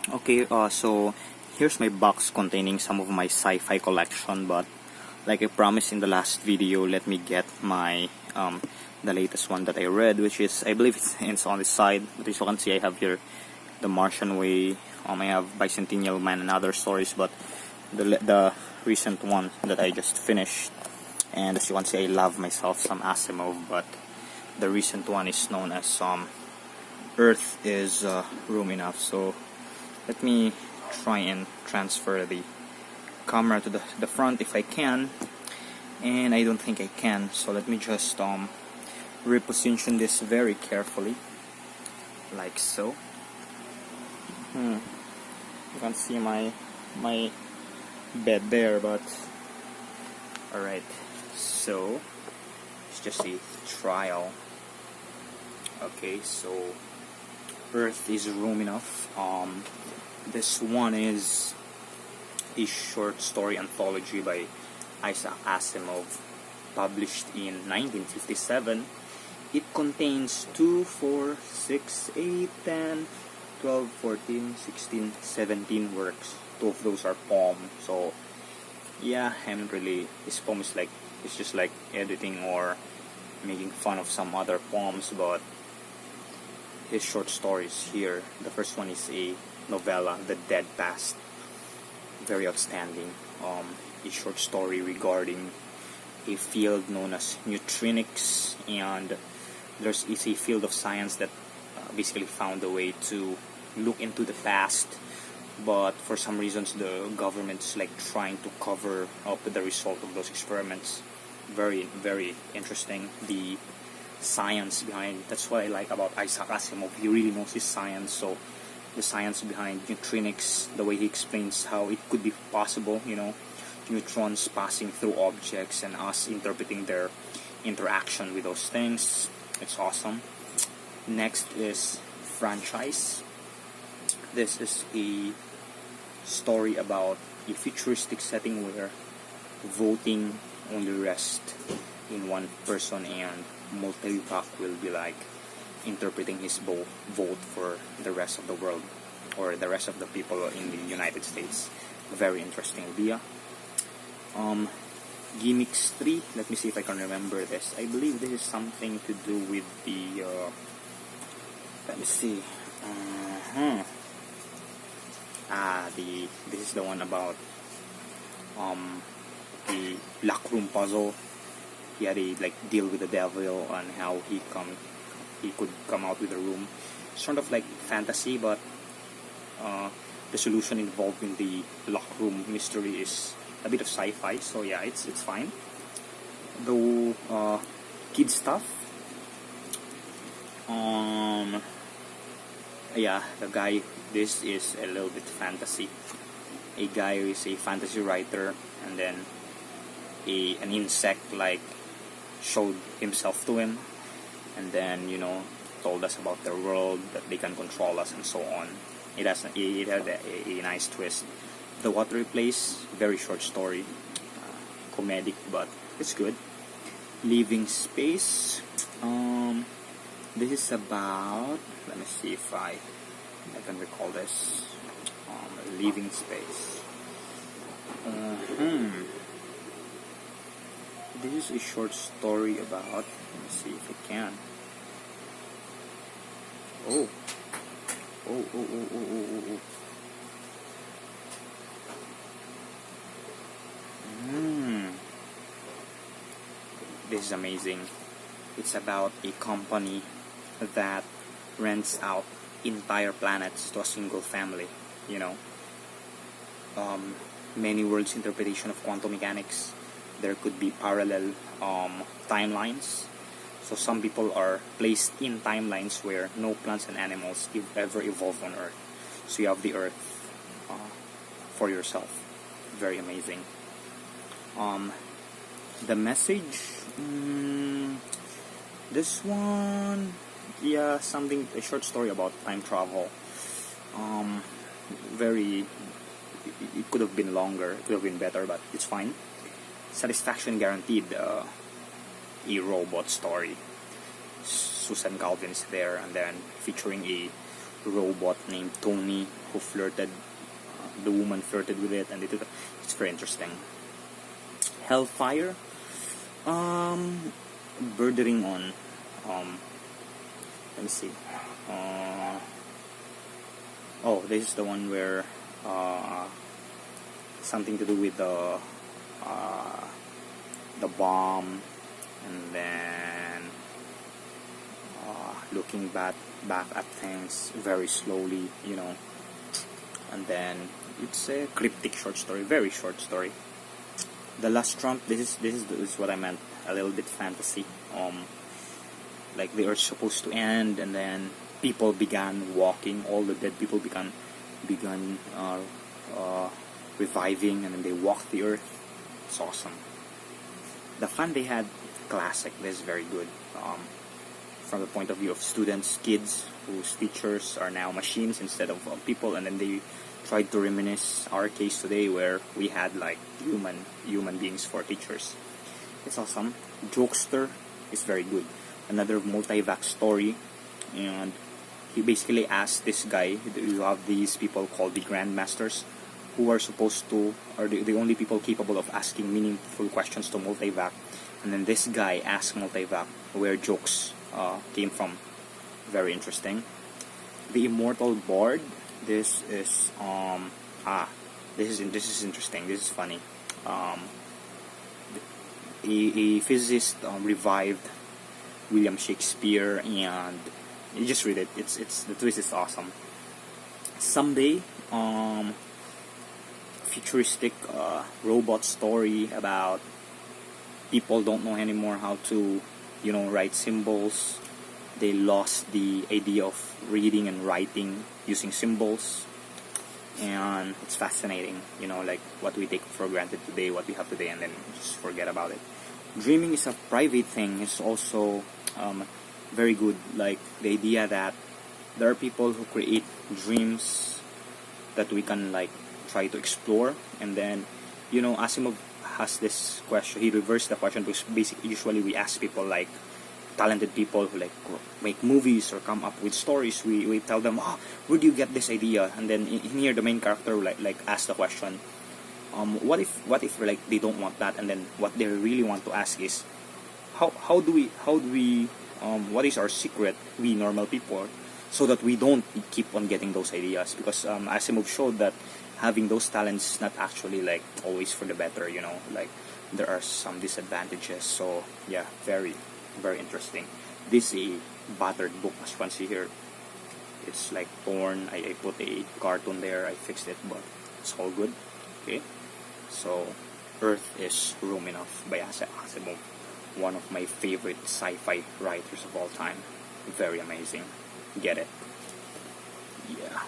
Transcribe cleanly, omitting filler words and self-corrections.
Okay, so here's my box containing some of my sci-fi collection, but like I promised in the last video, let me get my the latest one that I read, which is, I believe it's on the side, but as you can see I have here The Martian Way. I have Bicentennial Man and other stories, but the recent one that I just finished, and as you can see I love myself some Asimov, but the recent one is known as Earth is Room Enough. So let me try and transfer the camera to the front if I can, and I don't think I can, so let me just reposition this very carefully, like so. You can't see my bed there, but alright, so it's just a trial. Okay, so Earth is Room Enough. This one is a short story anthology by Isaac Asimov, published in 1957. It contains 2, 4, 6, 8, 10, 12, 14, 16, 17 works. 2 of those are poems. So yeah, I'm really, this poem is like, it's just like editing or making fun of some other poems, but his short stories here. The first one is a novella, The Dead Past. Very outstanding. A short story regarding a field known as neutrinics, and it's a field of science that basically found a way to look into the past, but for some reasons the government's like trying to cover up the result of those experiments. Very, very interesting. The science behind, that's what I like about Isaac Asimov. He really knows his science. So the science behind neutrinics, the way he explains how it could be possible, neutrons passing through objects and us interpreting their interaction with those things. It's awesome. Next is Franchise. This is a story about a futuristic setting where voting only rests in one person, and Multivac will be like interpreting his vote for the rest of the world, or the rest of the people in the United States. Very interesting idea. Gimmicks 3, let me see if I can remember this. I believe this is something to do with the let me see. This is the one about the lock room puzzle. He had a like deal with the devil and how he could come out with a room. Sort of like fantasy, but the solution involved in the lock room mystery is a bit of sci-fi. So yeah, it's fine. Though kid stuff. Yeah, the guy. This is a little bit fantasy. A guy who is a fantasy writer, and then an insect like showed himself to him, and then told us about their world, that they can control us and so on. It had a nice twist. The Watery Place, very short story, comedic, but it's good. Living Space. This is about, let me see if I can recall this. Living Space. This is a short story about, let me see if I can. Oh. This is amazing. It's about a company that rents out entire planets to a single family. Many worlds interpretation of quantum mechanics. There could be parallel timelines. So some people are placed in timelines where no plants and animals ever evolved on Earth. So you have the Earth for yourself. Very amazing. The Message. This one, yeah, a short story about time travel. It could have been longer, it could have been better, but it's fine. Satisfaction Guaranteed, a robot story. Susan Calvin is there, and then featuring a robot named Tony who flirted. The woman flirted with it, and it's very interesting. Hellfire, bordering on, let me see. Oh, this is the one where something to do with the bomb, and then looking back at things very slowly, and then it's a cryptic short story, very short story. The Last Trump. This is what I meant. A little bit fantasy. Like the Earth's supposed to end, and then people began walking. All the dead people began reviving, and then they walked the Earth. It's awesome. The fun they had, classic. This is very good. From the point of view of students, kids whose teachers are now machines instead of people, and then they tried to reminisce our case today where we had like human beings for teachers. It's awesome. Jokester is very good. Another multi-vac story, and he basically asked this guy. You have these people called the Grandmasters, who are supposed to, are the only people capable of asking meaningful questions to multi-vac. And then this guy asked multi-vac where jokes came from. Very interesting. The Immortal Bard. This is this is interesting. This is funny. A physicist revived William Shakespeare, and you just read it. It's the twist is awesome. Someday, futuristic robot story about people don't know anymore how to, write symbols. They lost the idea of reading and writing using symbols, and it's fascinating. Like what we take for granted today, what we have today, and then just forget about it. Dreaming is a private thing. It's also very good. Like the idea that there are people who create dreams that we can like try to explore, and then Asimov has this question. He reversed the question because basically usually we ask people like talented people who like make movies or come up with stories. We tell them, where do you get this idea? And then in here the main character like ask the question, what if like they don't want that, and then what they really want to ask is how do we what is our secret, we normal people, so that we don't keep on getting those ideas? Because Asimov showed that having those talents is not actually like always for the better, like there are some disadvantages. So yeah, very very interesting. This is a battered book, as you can see here. It's like torn. I put a cartoon there, I fixed it, but it's all good. Okay, so Earth is Room Enough by Isaac Asimov, one of my favorite sci-fi writers of all time. Very amazing. Get it? Yeah.